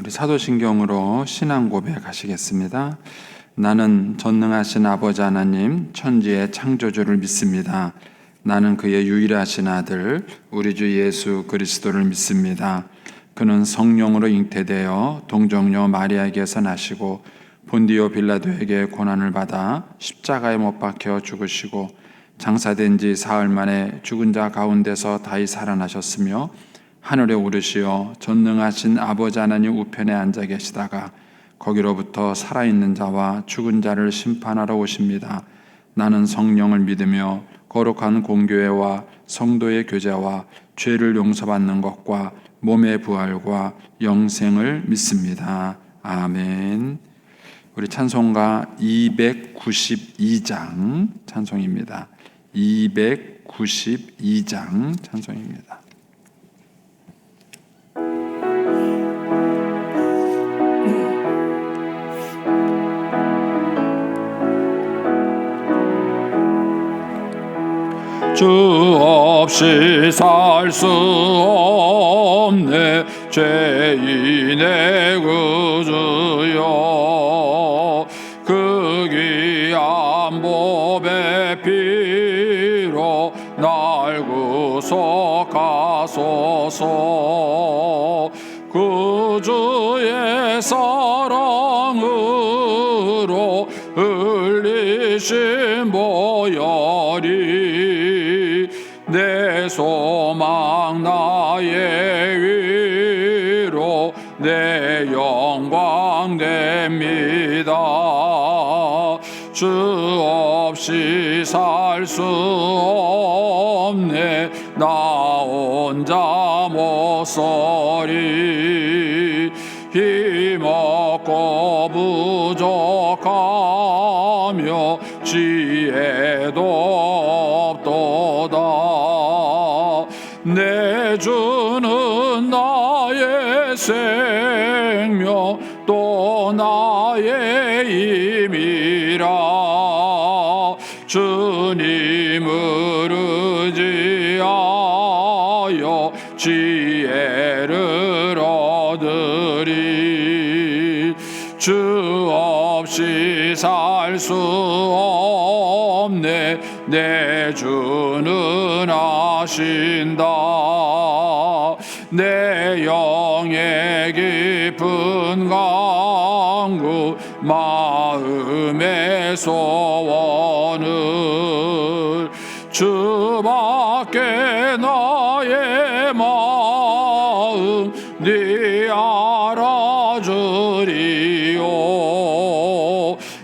우리 사도신경으로 신앙 고백하시겠습니다. 나는 전능하신 아버지 하나님 천지의 창조주를 믿습니다. 나는 그의 유일하신 아들 우리 주 예수 그리스도를 믿습니다. 그는 성령으로 잉태되어 동정녀 마리아에게서 나시고 본디오 빌라도에게 고난을 받아 십자가에 못 박혀 죽으시고 장사된 지 사흘 만에 죽은 자 가운데서 다시 살아나셨으며 하늘에 오르시어 전능하신 아버지 하나님 우편에 앉아 계시다가 거기로부터 살아있는 자와 죽은 자를 심판하러 오십니다. 나는 성령을 믿으며 거룩한 공교회와 성도의 교제와 죄를 용서받는 것과 몸의 부활과 영생을 믿습니다. 아멘. 우리 찬송가 292장 찬송입니다. 292장 찬송입니다. 주 없이 살 수 없네 죄인의 구주여 그 귀한 보배 피로 날 구속하소서 구주의 사랑으로 흘리신 보혈이 내 소망 나의 위로 내 영광 됩니다. 주 없이 살 수 없네 나 혼자 못 서리 힘없고 부족하며 지혜도 없도다 내 주는 나의 생명 또 나의 힘이라 주님을 의지하여 지혜를 얻으리 주 없이 살 수 없네 내 주는 아신다 내 영의 깊은 강구 마음의 소원을 주밖에 나의 마음 네 알아주리요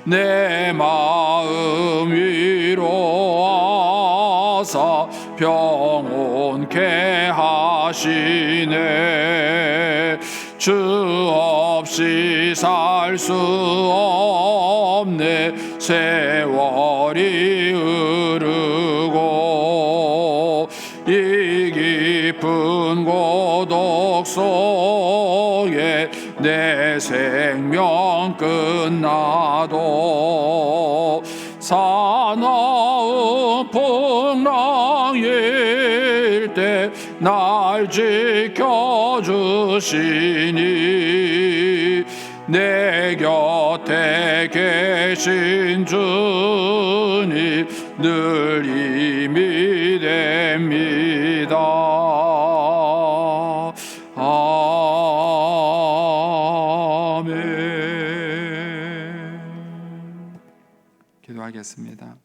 내 마음 위로하사 평온케 하시네 주 없이 살 수 없네 세월이 흐르고 이 깊은 고독 속에 내 생명 끝나도 사나운 풍랑일 때 날 지켜주시니 내 곁에 계신 주님 늘 힘이 됩니다. 아멘. 기도하겠습니다.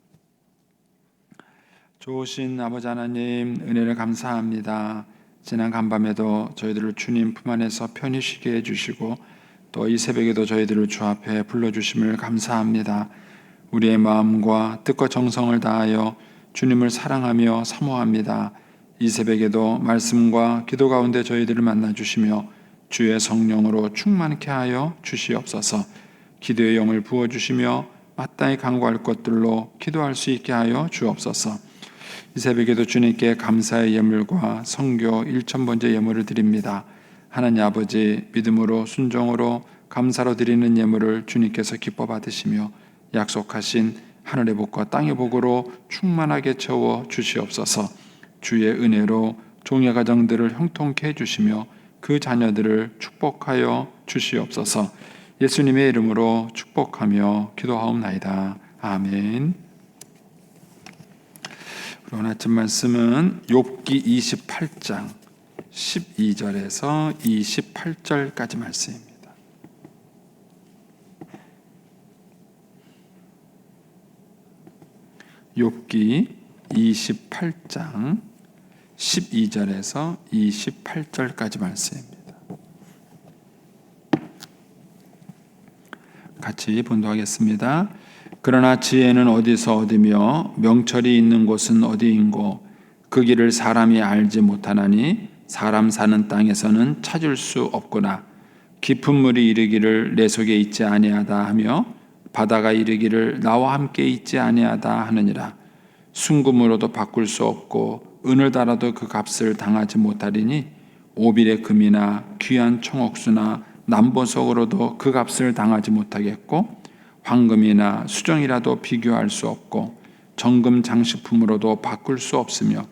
좋으신 아버지 하나님 은혜를 감사합니다. 지난 간밤에도 저희들을 주님 품 안에서 편히 쉬게 해주시고 또 이 새벽에도 저희들을 주 앞에 불러주심을 감사합니다. 우리의 마음과 뜻과 정성을 다하여 주님을 사랑하며 사모합니다. 이 새벽에도 말씀과 기도 가운데 저희들을 만나주시며 주의 성령으로 충만케 하여 주시옵소서. 기도의 영을 부어주시며 마땅히 간구할 것들로 기도할 수 있게 하여 주옵소서. 이 새벽에도 주님께 감사의 예물과 성교 1000번째 예물을 드립니다. 하나님 아버지 믿음으로 순종으로 감사로 드리는 예물을 주님께서 기뻐 받으시며 약속하신 하늘의 복과 땅의 복으로 충만하게 채워 주시옵소서. 주의 은혜로 종의 가정들을 형통케 해주시며 그 자녀들을 축복하여 주시옵소서. 예수님의 이름으로 축복하며 기도하옵나이다. 아멘. 오늘 아침 말씀은 욥기 28장 12절에서 28절까지 말씀입니다. 욥기 28장 12절에서 28절까지 말씀입니다. 같이 본도하겠습니다. 그러나 지혜는 어디서 얻으며 명철이 있는 곳은 어디인고 그 길을 사람이 알지 못하나니 사람 사는 땅에서는 찾을 수 없구나. 깊은 물이 이르기를 내 속에 있지 아니하다 하며 바다가 이르기를 나와 함께 있지 아니하다 하느니라. 순금으로도 바꿀 수 없고 은을 달아도 그 값을 당하지 못하리니 오빌의 금이나 귀한 청옥수나 남보석으로도 그 값을 당하지 못하겠고 황금이나 수정이라도 비교할 수 없고 정금 장식품으로도 바꿀 수 없으며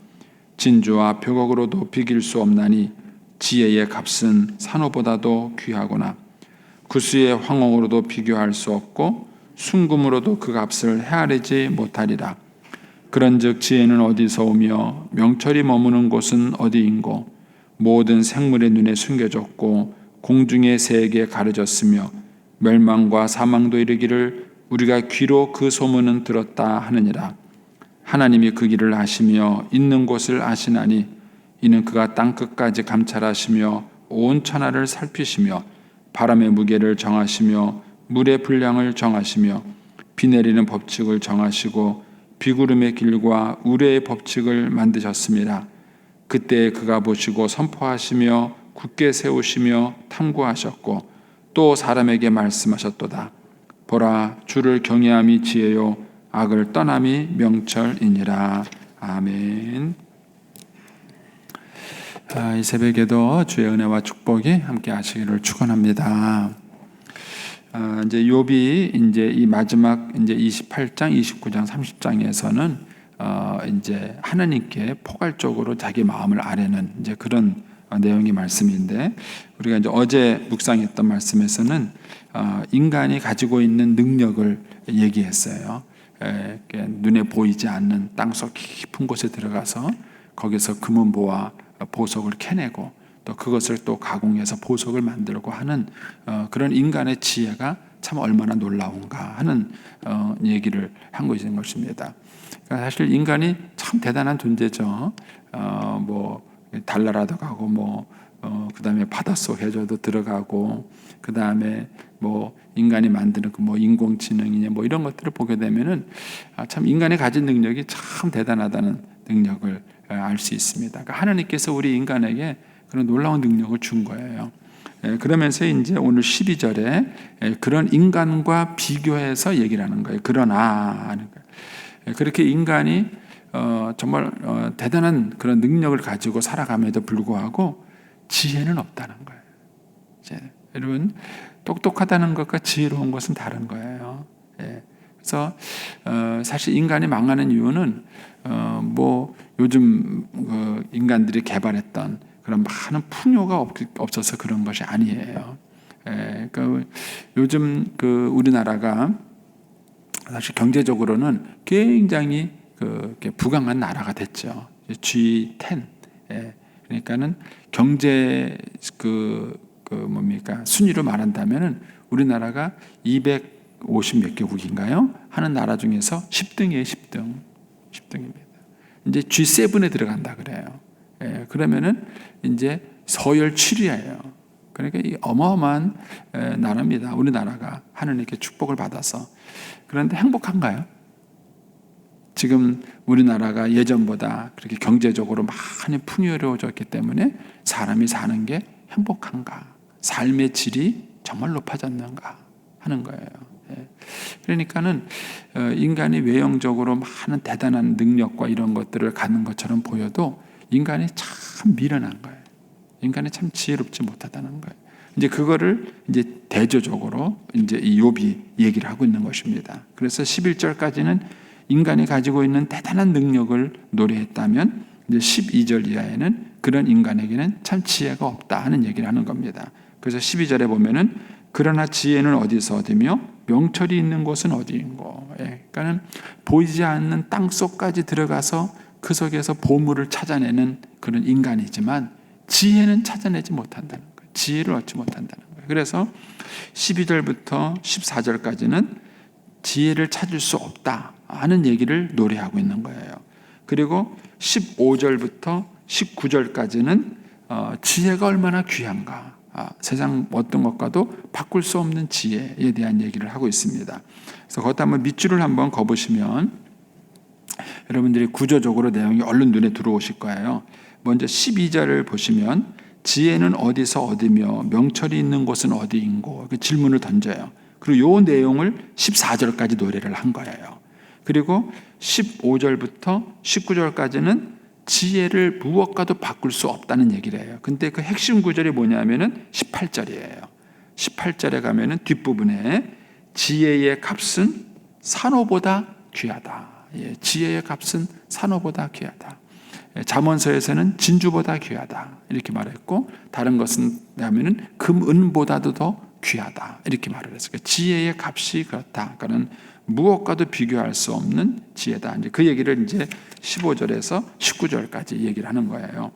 진주와 벽옥으로도 비길 수 없나니 지혜의 값은 산호보다도 귀하구나. 구수의 황옥으로도 비교할 수 없고 순금으로도 그 값을 헤아리지 못하리라. 그런즉 지혜는 어디서 오며 명철이 머무는 곳은 어디인고 모든 생물의 눈에 숨겨졌고 공중의 새에게 가려졌으며 멸망과 사망도 이르기를 우리가 귀로 그 소문은 들었다 하느니라. 하나님이 그 길을 아시며 있는 곳을 아시나니 이는 그가 땅끝까지 감찰하시며 온 천하를 살피시며 바람의 무게를 정하시며 물의 분량을 정하시며 비 내리는 법칙을 정하시고 비구름의 길과 우레의 법칙을 만드셨습니다. 그때 그가 보시고 선포하시며 굳게 세우시며 탐구하셨고 또 사람에게 말씀하셨도다. 보라, 주를 경외함이 지혜요 악을 떠남이 명철이니라. 아멘. 이 새벽에도 주의 은혜와 축복이 함께 하시기를 축원합니다. 이제 욥이 이제 이 마지막 이제 28장, 29장, 30장에서는 이제 하나님께 포괄적으로 자기 마음을 아뢰는 이제 그런 내용의 말씀인데, 우리가 이제 어제 묵상했던 말씀에서는 인간이 가지고 있는 능력을 얘기했어요. 눈에 보이지 않는 땅속 깊은 곳에 들어가서 거기서 금은보와 보석을 캐내고 또 그것을 또 가공해서 보석을 만들고 하는 그런 인간의 지혜가 참 얼마나 놀라운가 하는 얘기를 한 것입니다. 그러니까 사실 인간이 참 대단한 존재죠. 뭐 달나라도 가고 그다음에 바닷속 해저도 들어가고 그다음에 뭐 인간이 만드는 그 뭐 인공지능이냐 뭐 이런 것들을 보게 되면은 참 인간이 가진 능력이 참 대단하다는 능력을 알 수 있습니다. 그러니까 하나님께서 우리 인간에게 그런 놀라운 능력을 준 거예요. 그러면서 이제 오늘 12절에 그런 인간과 비교해서 얘기를 하는 거예요. 그러나 하는 거예요. 그렇게 인간이 정말 대단한 그런 능력을 가지고 살아감에도 불구하고 지혜는 없다는 거예요. 여러분, 똑똑하다는 것과 지혜로운 것은 다른 거예요. 그래서 사실 인간이 망하는 이유는 뭐 요즘 인간들이 개발했던 그런 많은 풍요가 없어서 그런 것이 아니에요. 그러니까 요즘 우리나라가 사실 경제적으로는 굉장히 부강한 나라가 됐죠. G10. 그러니까는 경제 순위로 말한다면은 우리나라가 250 몇 개국인가요? 하는 나라 중에서 10등이에요, 10등입니다. 이제 G7에 들어간다 그래요. 그러면은 이제 서열 7위예요. 그러니까 이 어마어마한 나라입니다. 우리나라가 하나님께 축복을 받아서. 그런데 행복한가요? 지금 우리나라가 예전보다 그렇게 경제적으로 많이 풍요로워졌기 때문에 사람이 사는 게 행복한가? 삶의 질이 정말 높아졌는가 하는 거예요. 그러니까는 인간이 외형적으로 많은 대단한 능력과 이런 것들을 갖는 것처럼 보여도 인간이 참 미련한 거예요. 인간이 참 지혜롭지 못하다는 거예요. 이제 그거를 이제 대조적으로 이제 이 욥이 얘기를 하고 있는 것입니다. 그래서 11절까지는 인간이 가지고 있는 대단한 능력을 노래했다면 이제 12절 이하에는 그런 인간에게는 참 지혜가 없다 하는 얘기를 하는 겁니다. 그래서 12절에 보면은 그러나 지혜는 어디서 얻으며 명철이 있는 곳은 어디인고. 그러니까는 보이지 않는 땅 속까지 들어가서 그 속에서 보물을 찾아내는 그런 인간이지만 지혜는 찾아내지 못한다는 거예요. 지혜를 얻지 못한다는 거예요. 그래서 12절부터 14절까지는 지혜를 찾을 수 없다 하는 얘기를 노래하고 있는 거예요. 그리고 15절부터 19절까지는 지혜가 얼마나 귀한가, 세상 어떤 것과도 바꿀 수 없는 지혜에 대한 얘기를 하고 있습니다. 그래서 그것도 한번 밑줄을 한번 그어보시면 여러분들이 구조적으로 내용이 얼른 눈에 들어오실 거예요. 먼저 12절을 보시면 지혜는 어디서 얻으며 명철이 있는 곳은 어디인고, 그 질문을 던져요. 그리고 이 내용을 14절까지 노래를 한 거예요. 그리고 15절부터 19절까지는 지혜를 무엇과도 바꿀 수 없다는 얘기를 해요. 근데 그 핵심 구절이 뭐냐면은 18절이에요. 18절에 가면은 뒷부분에 지혜의 값은 산호보다 귀하다. 지혜의 값은 산호보다 귀하다. 잠언서에서는 진주보다 귀하다 이렇게 말했고, 다른 것은 하면은 금, 은보다도 더 귀하다 이렇게 말을 했어요. 지혜의 값이 그렇다. 그러니까는 무엇과도 비교할 수 없는 지혜다. 이제 그 얘기를 이제 15절에서 19절까지 얘기를 하는 거예요.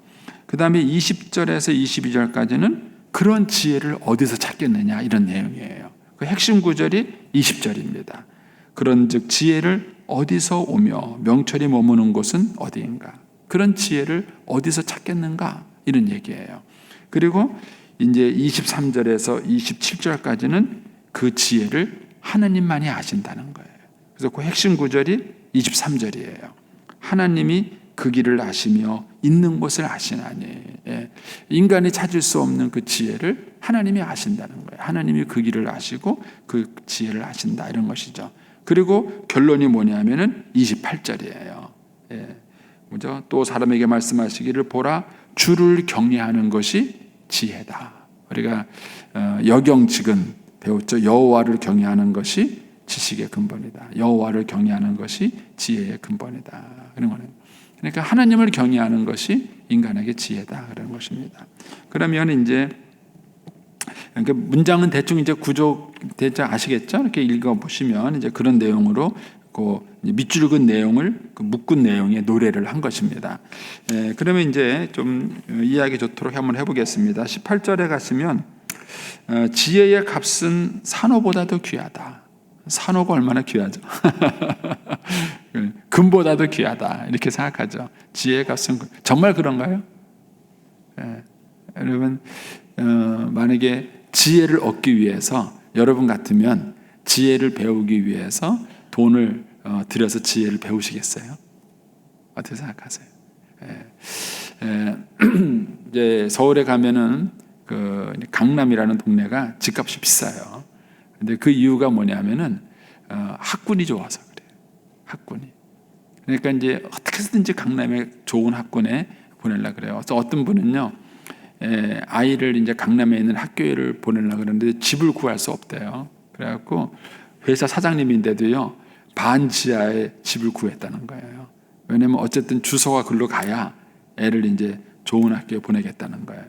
그 다음에 20절에서 22절까지는 그런 지혜를 어디서 찾겠느냐 이런 내용이에요. 그 핵심 구절이 20절입니다. 그런즉 지혜를 어디서 오며 명철이 머무는 곳은 어디인가? 그런 지혜를 어디서 찾겠는가? 이런 얘기예요. 그리고 이제 23절에서 27절까지는 그 지혜를 하나님만이 아신다는 거예요. 그래서 그 핵심 구절이 23절이에요. 하나님이 그 길을 아시며 있는 곳을 아시나니. 인간이 찾을 수 없는 그 지혜를 하나님이 아신다는 거예요. 하나님이 그 길을 아시고 그 지혜를 아신다 이런 것이죠. 그리고 결론이 뭐냐면은 28절이에요. 먼저 또 사람에게 말씀하시기를 보라 주를 경외하는 것이 지혜다. 우리가 여경직은 배웠죠. 여호와를 경외하는 것이 지식의 근본이다. 여호와를 경외하는 것이 지혜의 근본이다. 그런 거는. 그러니까 하나님을 경외하는 것이 인간에게 지혜다. 그런 것입니다. 그러면 이제 그러니까 문장은 대충 이제 구조 대충 아시겠죠? 이렇게 읽어 보시면 이제 그런 내용으로 그 밑줄 긋은 내용을 그 묶은 내용의 노래를 한 것입니다. 그러면 이제 좀 이해하기 좋도록 한번 해보겠습니다. 18절에 가시면 지혜의 값은 산호보다도 귀하다. 산호가 얼마나 귀하죠? 금보다도 귀하다 이렇게 생각하죠. 지혜의 값은 정말 그런가요? 여러분 만약에 지혜를 얻기 위해서 여러분 같으면 지혜를 배우기 위해서 돈을 들여서 지혜를 배우시겠어요? 어떻게 생각하세요? 이제 서울에 가면은 그 강남이라는 동네가 집값이 비싸요. 근데 그 이유가 뭐냐면은 학군이 좋아서 그래요. 학군이. 그러니까 이제 어떻게 해서든지 강남에 좋은 학군에 보내려고 그래요. 그래서 어떤 분은요, 아이를 이제 강남에 있는 학교를 보내려고 그러는데 집을 구할 수 없대요. 그래갖고 회사 사장님인데도요, 반 지하에 집을 구했다는 거예요. 왜냐면 어쨌든 주소가 글로 가야 애를 이제 좋은 학교에 보내겠다는 거예요.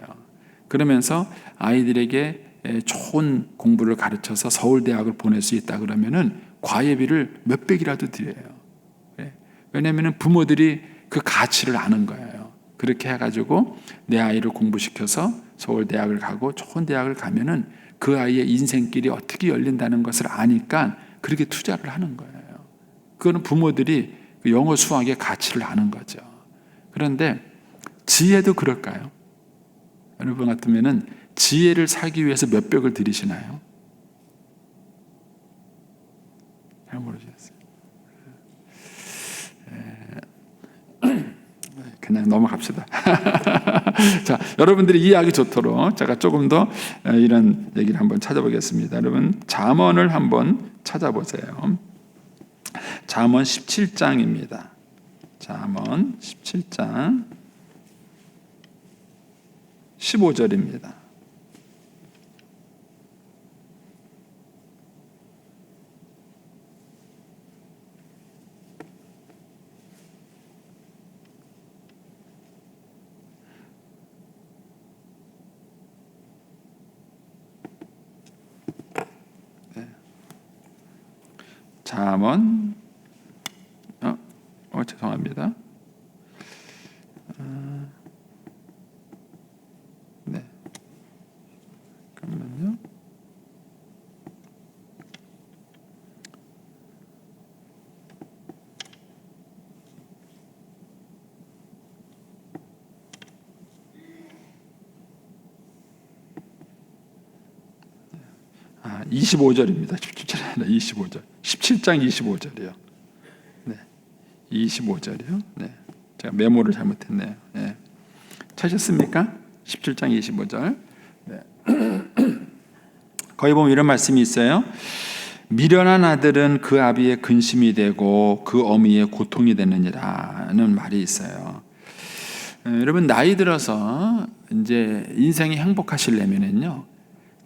그러면서 아이들에게 좋은 공부를 가르쳐서 서울대학을 보낼 수 있다 그러면은 과외비를 몇백이라도 드려요. 왜냐하면 부모들이 그 가치를 아는 거예요. 그렇게 해가지고 내 아이를 공부시켜서 서울대학을 가고 좋은 대학을 가면은 그 아이의 인생길이 어떻게 열린다는 것을 아니까 그렇게 투자를 하는 거예요. 그거는 부모들이 그 영어 수학의 가치를 아는 거죠. 그런데 지혜도 그럴까요? 여러분 같으면은 지혜를 사기 위해서 몇백을 들이시나요? 잘 모르겠어요. 그냥 넘어갑시다. 자, 여러분들이 이해하기 좋도록 제가 조금 더 이런 얘기를 한번 찾아보겠습니다. 여러분, 잠언을 한번 찾아보세요. 잠언 17장입니다. 잠언 17장 15절입니다. 잠언 죄송합니다. 네. 잠깐만요. 아, 25절입니다. 17절이 아니라 25절. 17장 25절이요. 네. 25절이요. 네. 제가 메모를 잘못했네요. 네. 찾으셨습니까? 17장 25절. 네. 거기 보면 이런 말씀이 있어요. 미련한 아들은 그 아비의 근심이 되고 그 어미의 고통이 되느니라는 말이 있어요. 여러분 나이 들어서 이제 인생이 행복하시려면은요.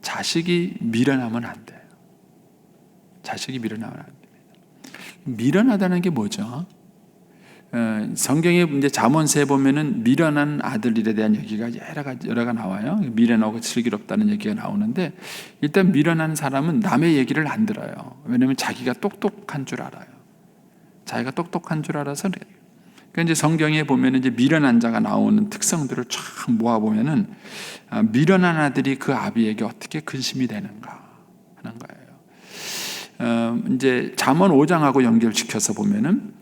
자식이 미련하면 안 돼요. 자식이 미련하면 안 됩니다. 미련하다는 게 뭐죠? 성경에 이제 잠언서에 보면은 미련한 아들들에 대한 얘기가 여러가 나와요. 미련하고 슬기롭다는 얘기가 나오는데 일단 미련한 사람은 남의 얘기를 안 들어요. 왜냐하면 자기가 똑똑한 줄 알아요. 자기가 똑똑한 줄 알아서 그래요. 그러니까 이제 성경에 보면 이제 미련한 자가 나오는 특성들을 쫙 모아 보면은 미련한 아들이 그 아비에게 어떻게 근심이 되는가 하는 거예요. 이제 잠언 5장하고 연결시켜서 보면은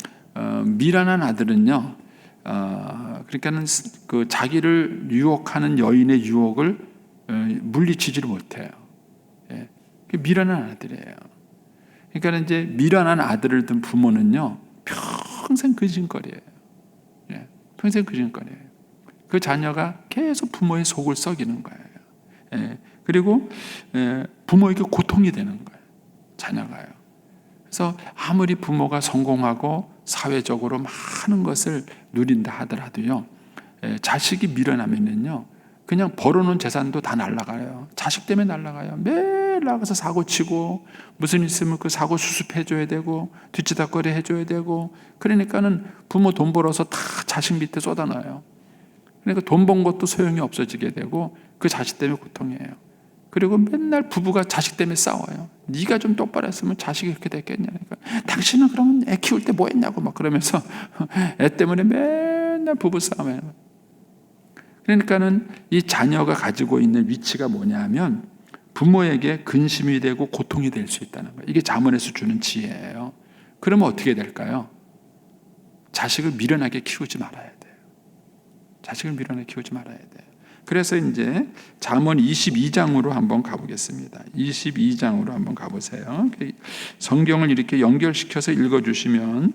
미련한 아들은요, 그러니까는 그 자기를 유혹하는 여인의 유혹을 물리치지를 못해요. 예, 미련한 아들이에요. 그러니까 이제 미련한 아들을 둔 부모는요, 평생 근심거리예요. 예, 평생 근심거리예요. 그 자녀가 계속 부모의 속을 썩이는 거예요. 예, 그리고 부모에게 고통이 되는 거예요. 자녀가요. 그래서 아무리 부모가 성공하고 사회적으로 많은 것을 누린다 하더라도요, 자식이 미련하면요, 그냥 벌어놓은 재산도 다 날아가요. 자식 때문에 날아가요. 매일 나가서 사고 치고 무슨 일 있으면 그 사고 수습해줘야 되고 뒤치다거리 해줘야 되고, 그러니까는 부모 돈 벌어서 다 자식 밑에 쏟아놔요. 그러니까 돈 번 것도 소용이 없어지게 되고 그 자식 때문에 고통이에요. 그리고 맨날 부부가 자식 때문에 싸워요. 네가 좀 똑바로 했으면 자식이 그렇게 됐겠냐. 그러니까 당신은 그러면 애 키울 때 뭐 했냐고 막 그러면서 애 때문에 맨날 부부 싸움해요. 그러니까는 이 자녀가 가지고 있는 위치가 뭐냐면 부모에게 근심이 되고 고통이 될 수 있다는 거예요. 이게 잠언에서 주는 지혜예요. 그러면 어떻게 될까요? 자식을 미련하게 키우지 말아야 돼요. 자식을 미련하게 키우지 말아야 돼요. 그래서 이제 잠언 22장으로 한번 가보겠습니다. 22장으로 한번 가보세요. 성경을 이렇게 연결시켜서 읽어주시면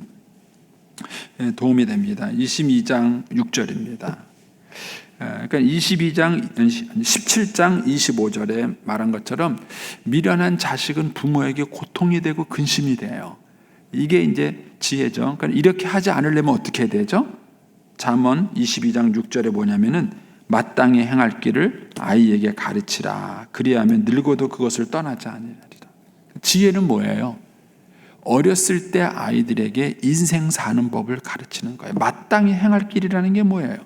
도움이 됩니다. 22장 6절입니다. 그러니까 17장 25절에 말한 것처럼 미련한 자식은 부모에게 고통이 되고 근심이 돼요. 이게 이제 지혜죠. 그러니까 이렇게 하지 않으려면 어떻게 되죠? 잠언 22장 6절에 뭐냐면은 마땅히 행할 길을 아이에게 가르치라. 그리하면 늙어도 그것을 떠나지 아니하리라. 지혜는 뭐예요? 어렸을 때 아이들에게 인생 사는 법을 가르치는 거예요. 마땅히 행할 길이라는 게 뭐예요?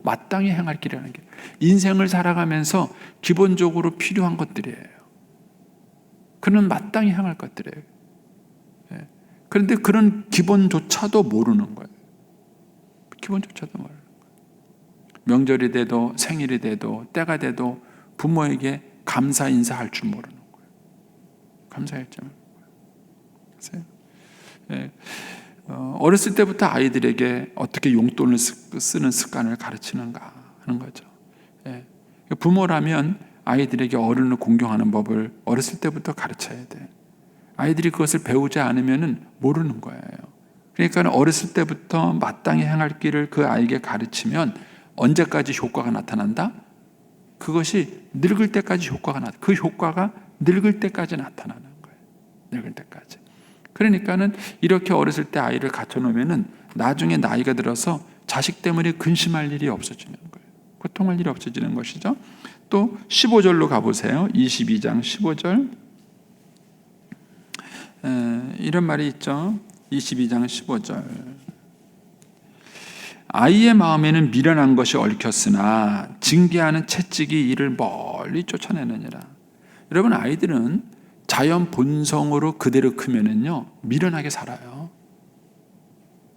마땅히 행할 길이라는 게 인생을 살아가면서 기본적으로 필요한 것들이에요. 그는 마땅히 행할 것들이에요. 그런데 그런 기본조차도 모르는 거예요. 기본조차도 모르는 거예요. 명절이 돼도 생일이 돼도 때가 돼도 부모에게 감사 인사할 줄 모르는 거예요. 감사할 줄 모르는 거예요. 어렸을 때부터 아이들에게 어떻게 용돈을 쓰는 습관을 가르치는가 하는 거죠. 부모라면 아이들에게 어른을 공경하는 법을 어렸을 때부터 가르쳐야 돼. 아이들이 그것을 배우지 않으면 모르는 거예요. 그러니까 어렸을 때부터 마땅히 행할 길을 그 아이에게 가르치면 언제까지 효과가 나타난다? 그것이 늙을 때까지 효과가 나타나. 그 효과가 늙을 때까지 나타나는 거예요. 늙을 때까지. 그러니까는 이렇게 어렸을 때 아이를 갖춰놓으면은 나중에 나이가 들어서 자식 때문에 근심할 일이 없어지는 거예요. 고통할 일이 없어지는 것이죠. 또 15절로 가보세요. 22장 15절. 이런 말이 있죠. 22장 15절. 아이의 마음에는 미련한 것이 얽혔으나 징계하는 채찍이 이를 멀리 쫓아내느니라. 여러분, 아이들은 자연 본성으로 그대로 크면은요, 미련하게 살아요.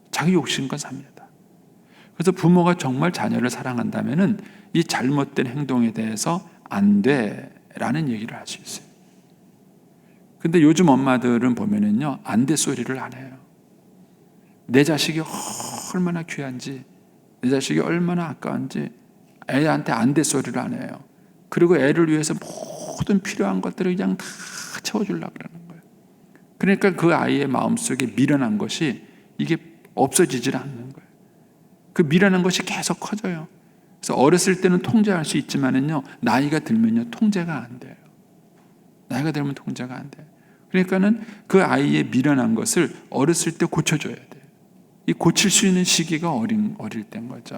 자기 욕심과 삽니다. 그래서 부모가 정말 자녀를 사랑한다면은 이 잘못된 행동에 대해서 안 돼라는 얘기를 할 수 있어요. 근데 요즘 엄마들은 보면은요, 안 돼 소리를 안 해요. 내 자식이 얼마나 귀한지, 내 자식이 얼마나 아까운지 애한테 안 돼 소리를 안 해요. 그리고 애를 위해서 모든 필요한 것들을 그냥 다 채워주려고 그러는 거예요. 그러니까 그 아이의 마음속에 미련한 것이 이게 없어지질 않는 거예요. 그 미련한 것이 계속 커져요. 그래서 어렸을 때는 통제할 수 있지만은요, 나이가 들면요, 통제가 안 돼요. 나이가 들면 통제가 안 돼요. 그러니까는 그 아이의 미련한 것을 어렸을 때 고쳐줘야 돼요. 이 고칠 수 있는 시기가 어릴 때인 거죠.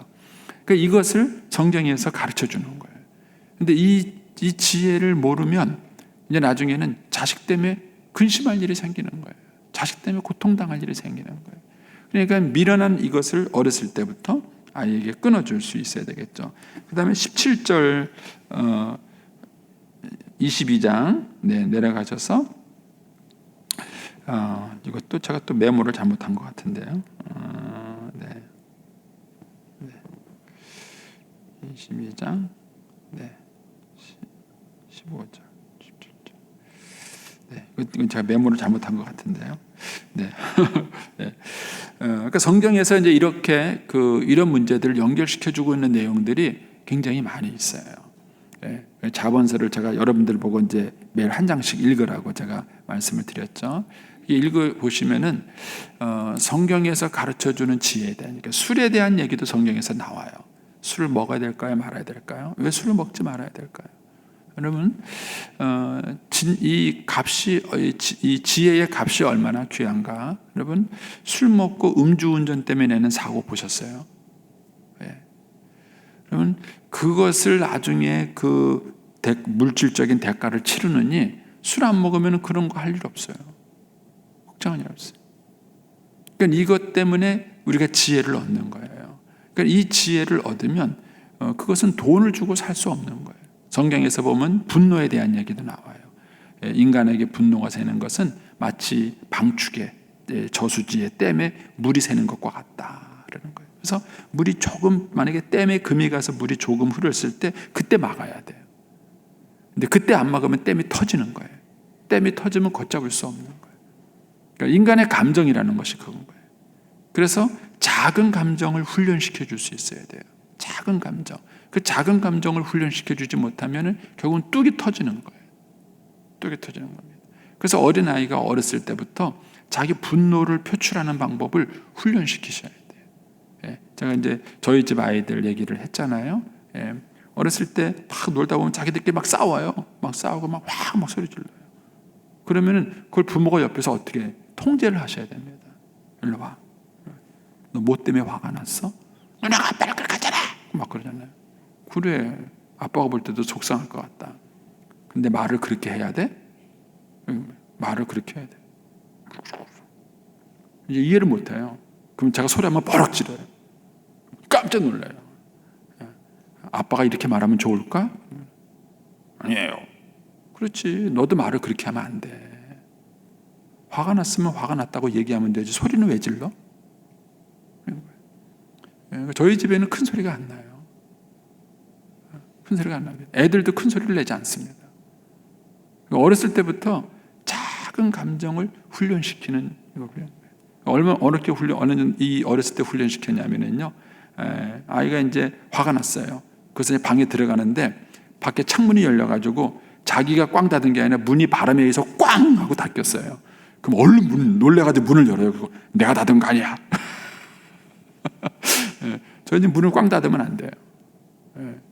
그러니까 이것을 성경에서 가르쳐 주는 거예요. 근데 이 지혜를 모르면 이제 나중에는 자식 때문에 근심할 일이 생기는 거예요. 자식 때문에 고통당할 일이 생기는 거예요. 그러니까 미련한 이것을 어렸을 때부터 아이에게 끊어줄 수 있어야 되겠죠. 그 다음에 17절 22장 내려가셔서 이것도 제가 또 메모를 잘못한 것 같은데요. 22장 15절 17절 이건 제가 메모를 잘못한 것 같은데요. 그러니까 성경에서 이제 이렇게 이런 문제들을 연결시켜주고 있는 내용들이 굉장히 많이 있어요. 자본서를 제가 여러분들 보고 이제 매일 한 장씩 읽으라고 제가 말씀을 드렸죠. 읽어 보시면은 성경에서 가르쳐주는 지혜에 대한, 그러니까 술에 대한 얘기도 성경에서 나와요. 술을 먹어야 될까요, 말아야 될까요? 왜 술을 먹지 말아야 될까요? 여러분, 이 지혜의 값이 얼마나 귀한가? 여러분, 술 먹고 음주운전 때문에 내는 사고 보셨어요? 여러분, 그것을 나중에 물질적인 대가를 치르느니 술 안 먹으면 그런 거 할 일 없어요. 걱정할 일 없어요. 그러니까 이것 때문에 우리가 지혜를 얻는 거예요. 그러니까 이 지혜를 얻으면 그것은 돈을 주고 살 수 없는 거예요. 성경에서 보면 분노에 대한 얘기도 나와요. 인간에게 분노가 새는 것은 마치 방축에 저수지의 댐에 물이 새는 것과 같다라는 거예요. 그래서 물이 조금, 만약에 댐에 금이 가서 물이 조금 흐렸을 때 그때 막아야 돼요. 근데 그때 안 막으면 댐이 터지는 거예요. 댐이 터지면 걷잡을 수 없는 거예요. 그러니까 인간의 감정이라는 것이 그건 거예요. 그래서 작은 감정을 훈련시켜 줄 수 있어야 돼요. 작은 감정. 그 작은 감정을 훈련시켜 주지 못하면 결국은 뚝이 터지는 거예요. 뚝이 터지는 겁니다. 그래서 어린아이가 어렸을 때부터 자기 분노를 표출하는 방법을 훈련시키셔야 돼요. 제가 이제 저희 집 아이들 얘기를 했잖아요. 어렸을 때 막 놀다 보면 자기들끼리 막 싸워요. 막 싸우고 막 소리 질러요. 그러면은 그걸 부모가 옆에서 어떻게 통제를 하셔야 됩니다. 일로 와. 너 뭐 때문에 화가 났어? 너네가 아빠를 그렇게 하잖아. 막 그러잖아요. 그래. 아빠가 볼 때도 속상할 것 같다. 근데 말을 그렇게 해야 돼? 말을 그렇게 해야 돼. 이제 이해를 못 해요. 그럼 제가 소리 한번 버럭 지르요. 깜짝 놀라요. 아빠가 이렇게 말하면 좋을까? 아니에요. 그렇지. 너도 말을 그렇게 하면 안 돼. 화가 났으면 화가 났다고 얘기하면 되지. 소리는 왜 질러? 저희 집에는 큰 소리가 안 나요. 큰 소리가 안 납니다. 애들도 큰 소리를 내지 않습니다. 어렸을 때부터 작은 감정을 훈련시키는 거고요. 얼마나 어렵게 어렸을 때 훈련시켰냐면요. 아이가 이제 화가 났어요. 그래서 방에 들어가는데 밖에 창문이 열려가지고 자기가 꽝 닫은 게 아니라 문이 바람에 의해서 꽝 하고 닫혔어요. 그럼 얼른 놀래가지고 문을 열어요. 그거 내가 닫은 거 아니야. 저희는 문을 꽝 닫으면 안 돼요.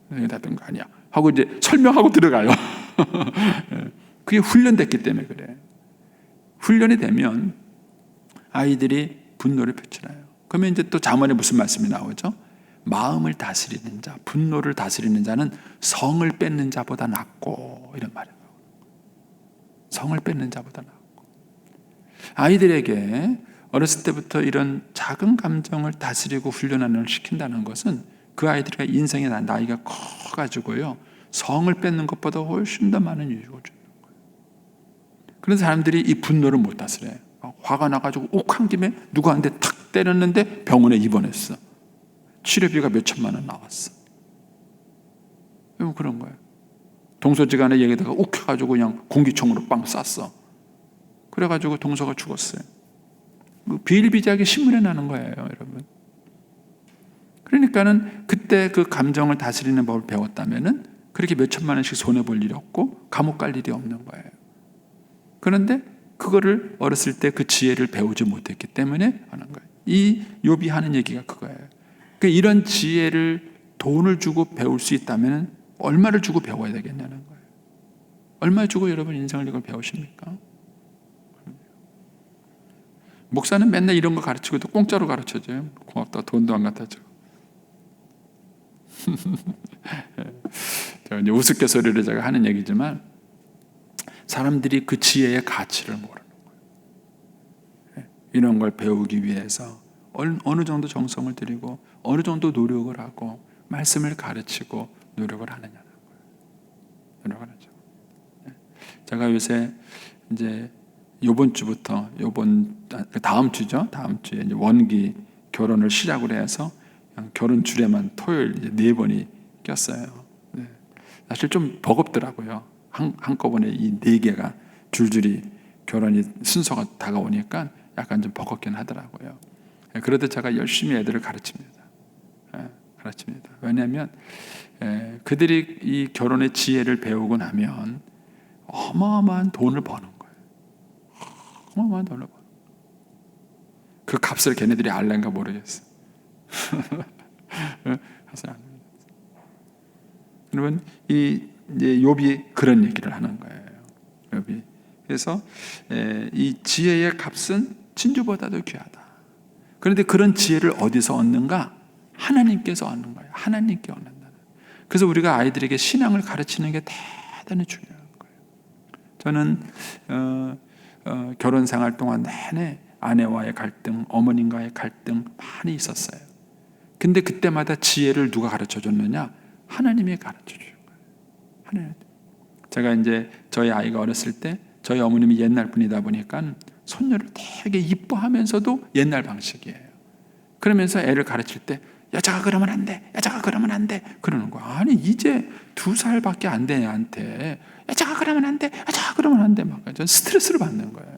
내가 닫은 거 아니야. 하고 이제 설명하고 들어가요. 그게 훈련됐기 때문에 그래. 훈련이 되면 아이들이 분노를 표출해요. 그러면 이제 또 잠언에 무슨 말씀이 나오죠? 마음을 다스리는 자, 분노를 다스리는 자는 성을 뺏는 자보다 낫고, 이런 말이에요. 성을 뺏는 자보다 낫고. 아이들에게 어렸을 때부터 이런 작은 감정을 다스리고 훈련을 시킨다는 것은 그 아이들의 인생의 나이가 커가지고요, 성을 뺏는 것보다 훨씬 더 많은 유익을 주는 거예요. 그런 사람들이 이 분노를 못 다스려요. 화가 나가지고 욱한 김에 누구한테 탁 때렸는데 병원에 입원했어. 치료비가 몇 천만 원 나왔어. 왜 그런 거예요? 동서지간에 얘기다가 욱해가지고 그냥 공기총으로 빵 쐈어. 그래가지고 동서가 죽었어요. 비일비재하게 신문에 나는 거예요, 여러분. 그러니까는 그때 그 감정을 다스리는 법을 배웠다면은 그렇게 몇 천만 원씩 손해 볼 일이 없고 감옥 갈 일이 없는 거예요. 그런데 그거를 어렸을 때 그 지혜를 배우지 못했기 때문에 하는 거예요. 이 욥이 하는 얘기가 그거예요. 그러니까 이런 지혜를 돈을 주고 배울 수 있다면 얼마를 주고 배워야 되겠냐는 거예요. 얼마 주고 여러분 인생을 이걸 배우십니까? 목사는 맨날 이런 거 가르치고도 공짜로 가르쳐줘요. 고맙다. 돈도 안 갖다 줘. 이제 우스갯소리로 제가 하는 얘기지만 사람들이 그 지혜의 가치를 모르는 거예요. 이런 걸 배우기 위해서 어느 정도 정성을 들이고 어느 정도 노력을 하고 말씀을 가르치고 노력을 하느냐는 거예요. 노력을 하죠. 제가 요새 이제 요번 주부터 다음 주죠. 다음 주에 이제 원기 결혼을 시작을 해서 결혼 주례만 토요일 이제 4번이 꼈어요. 네. 사실 좀 버겁더라고요. 한꺼번에 이 4개가 줄줄이 결혼이 순서가 다가오니까 약간 좀 버겁긴 하더라고요. 그래도 제가 열심히 애들을 가르칩니다. 가르칩니다. 왜냐하면 그들이 이 결혼의 지혜를 배우고 나면 어마어마한 돈을 버는 거예요. 어마어마한 돈을 버는 거예요. 그 값을 걔네들이 알란가 모르겠어. 여러분, 이제 욥이 그런 얘기를 하는 거예요. 욥이. 그래서 이 지혜의 값은 진주보다도 귀하다. 그런데 그런 지혜를 어디서 얻는가? 하나님께서 얻는 거예요. 하나님께 얻는다. 그래서 우리가 아이들에게 신앙을 가르치는 게 대단히 중요한 거예요. 저는 결혼 생활 동안 내내 아내와의 갈등, 어머님과의 갈등 많이 있었어요. 근데 그때마다 지혜를 누가 가르쳐 줬느냐? 하나님이 가르쳐 주는 거예요. 하나님. 제가 이제 저희 아이가 어렸을 때 저희 어머님이 옛날 분이다 보니까 손녀를 되게 이뻐하면서도 옛날 방식이에요. 그러면서 애를 가르칠 때 여자가 그러면 안 돼, 여자가 그러면 안 돼 그러는 거야. 아니 이제 2살밖에 안 돼 애한테 여자가 그러면 안 돼, 여자가 그러면 안 돼 막 전 스트레스를 받는 거예요.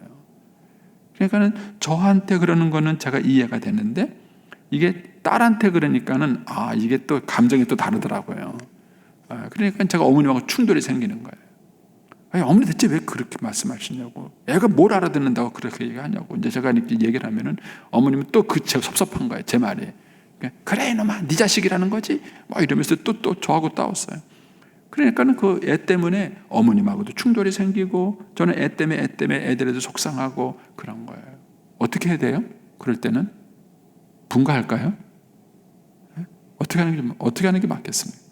그러니까는 저한테 그러는 거는 제가 이해가 되는데 이게 딸한테 그러니까는 이게 또 감정이 또 다르더라고요. 그러니까 제가 어머님하고 충돌이 생기는 거예요. 아니, 어머니 대체 왜 그렇게 말씀하시냐고. 애가 뭘 알아듣는다고 그렇게 얘기하냐고. 이제 제가 이렇게 얘기를 하면은 어머님은 또 제가 섭섭한 거예요. 제 말이. 그래 이놈아 네 자식이라는 거지. 막 이러면서 또 저하고 싸웠어요. 그러니까는 그 애 때문에 어머님하고도 충돌이 생기고 저는 애 때문에 애들에도 속상하고 그런 거예요. 어떻게 해야 돼요? 그럴 때는 분가할까요? 어떻게 하는 게 맞겠습니까?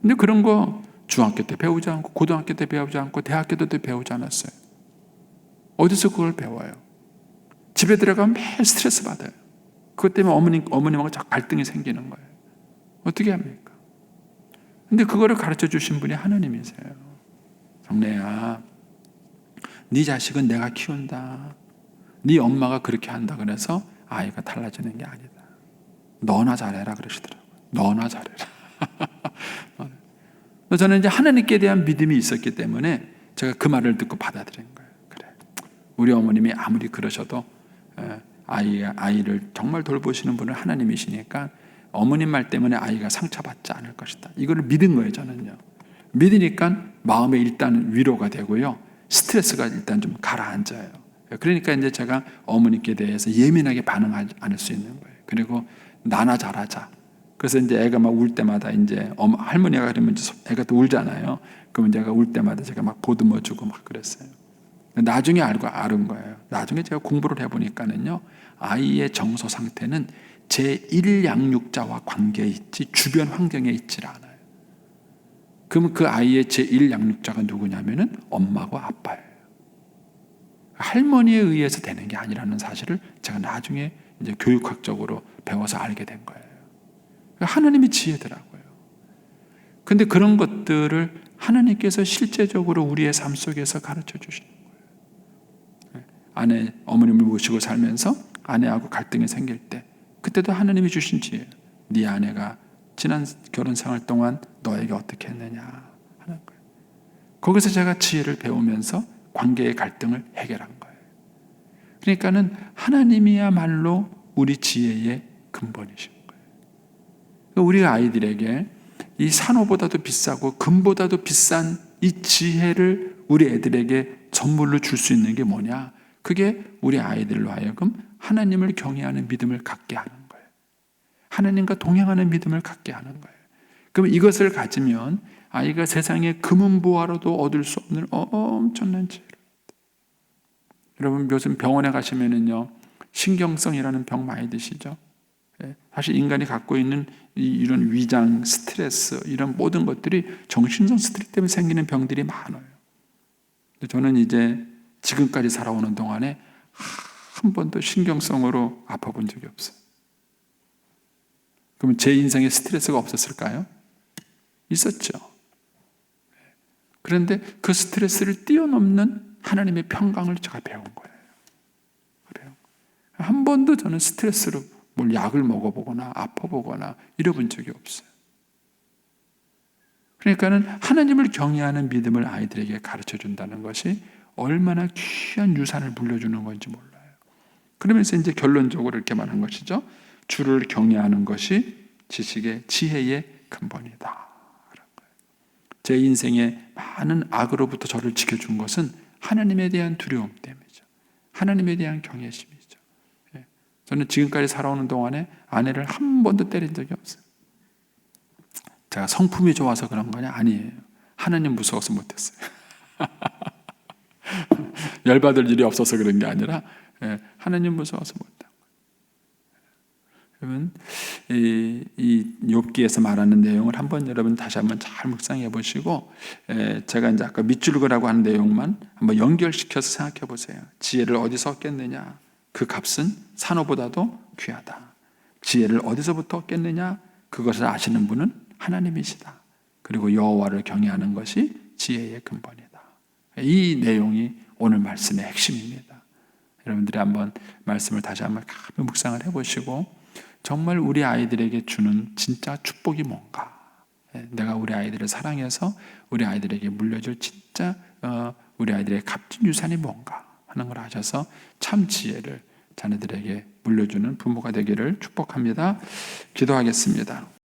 근데 그런 거 중학교 때 배우지 않고 고등학교 때 배우지 않고 대학교 때 배우지 않았어요. 어디서 그걸 배워요? 집에 들어가면 매일 스트레스 받아요. 그것 때문에 어머님하고 자꾸 갈등이 생기는 거예요. 어떻게 합니까? 근데 그거를 가르쳐 주신 분이 하나님이세요. 성래야, 네 자식은 내가 키운다. 네 엄마가 그렇게 한다 그래서 아이가 달라지는 게 아니다. 너나 잘해라 그러시더라고요. 너나 잘해라. 저는 이제 하나님께 대한 믿음이 있었기 때문에 제가 그 말을 듣고 받아들인 거예요. 그래, 우리 어머님이 아무리 그러셔도 아이를 정말 돌보시는 분은 하나님이시니까 어머님 말 때문에 아이가 상처받지 않을 것이다. 이거를 믿은 거예요, 저는요. 믿으니까 마음에 일단 위로가 되고요. 스트레스가 일단 좀 가라앉아요. 그러니까 이제 제가 어머니께 대해서 예민하게 반응하지 않을 수 있는 거예요. 그리고 나나 잘하자. 그래서 이제 애가 막 울 때마다 이제 할머니가 그러면 애가 또 울잖아요. 그러면 제가 울 때마다 제가 막 보듬어주고 막 그랬어요. 나중에 알은 거예요. 나중에 제가 공부를 해보니까는요, 아이의 정서 상태는 제1양육자와 관계에 있지 주변 환경에 있질 않아요. 그러면 그 아이의 제1양육자가 누구냐면은 엄마고 아빠예요. 할머니에 의해서 되는 게 아니라는 사실을 제가 나중에 이제 교육학적으로 배워서 알게 된 거예요. 하나님이 지혜더라고요. 근데 그런 것들을 하나님께서 실제적으로 우리의 삶 속에서 가르쳐 주시는 거예요. 아내, 어머님을 모시고 살면서 아내하고 갈등이 생길 때, 그때도 하나님이 주신 지혜예요. 네 아내가 지난 결혼 생활 동안 너에게 어떻게 했느냐 하는 거예요. 거기서 제가 지혜를 배우면서 관계의 갈등을 해결한 거예요. 그러니까는 하나님이야말로 우리 지혜의 근본이신 거예요. 우리 아이들에게 이 산호보다도 비싸고 금보다도 비싼 이 지혜를 우리 애들에게 선물로 줄 수 있는 게 뭐냐? 그게 우리 아이들로 하여금 하나님을 경외하는 믿음을 갖게 하는 거예요. 하나님과 동행하는 믿음을 갖게 하는 거예요. 그럼 이것을 가지면 아이가 세상의 금은보화로도 얻을 수 없는 엄청난 지혜를. 여러분 요즘 병원에 가시면은요, 신경성이라는 병 많이 드시죠? 사실 인간이 갖고 있는 이런 위장, 스트레스, 이런 모든 것들이 정신성 스트레스 때문에 생기는 병들이 많아요. 저는 이제 지금까지 살아오는 동안에 한 번도 신경성으로 아파본 적이 없어요. 그러면 제 인생에 스트레스가 없었을까요? 있었죠. 그런데 그 스트레스를 뛰어넘는 하나님의 평강을 제가 배운 거예요. 그래요. 한 번도 저는 스트레스로 뭘 약을 먹어보거나 아파보거나 이래본 적이 없어요. 그러니까는 하나님을 경외하는 믿음을 아이들에게 가르쳐 준다는 것이 얼마나 귀한 유산을 물려주는 건지 몰라요. 그러면서 이제 결론적으로 이렇게 말한 것이죠. 주를 경외하는 것이 지식의 지혜의 근본이다. 제 인생의 많은 악으로부터 저를 지켜준 것은 하나님에 대한 두려움 때문이죠. 하나님에 대한 경외심이죠. 저는 지금까지 살아오는 동안에 아내를 한 번도 때린 적이 없어요. 제가 성품이 좋아서 그런 거냐? 아니에요. 하나님 무서워서 못했어요. 열받을 일이 없어서 그런 게 아니라 하나님 무서워서 못한 거예요. 여러분, 이 욥기에서 말하는 내용을 여러분 다시 한번 잘 묵상해 보시고, 제가 이제 아까 밑줄 그라고 하는 내용만 한번 연결시켜서 생각해 보세요. 지혜를 어디서 얻겠느냐? 그 값은 산호보다도 귀하다. 지혜를 어디서부터 얻겠느냐? 그것을 아시는 분은 하나님이시다. 그리고 여호와를 경외하는 것이 지혜의 근본이다. 이 내용이 오늘 말씀의 핵심입니다. 여러분들이 한번 말씀을 다시 한번 묵상을 해보시고, 정말 우리 아이들에게 주는 진짜 축복이 뭔가, 내가 우리 아이들을 사랑해서 우리 아이들에게 물려줄 진짜 우리 아이들의 값진 유산이 뭔가 하는 걸 아셔서 참 지혜를 자녀들에게 물려주는 부모가 되기를 축복합니다. 기도하겠습니다.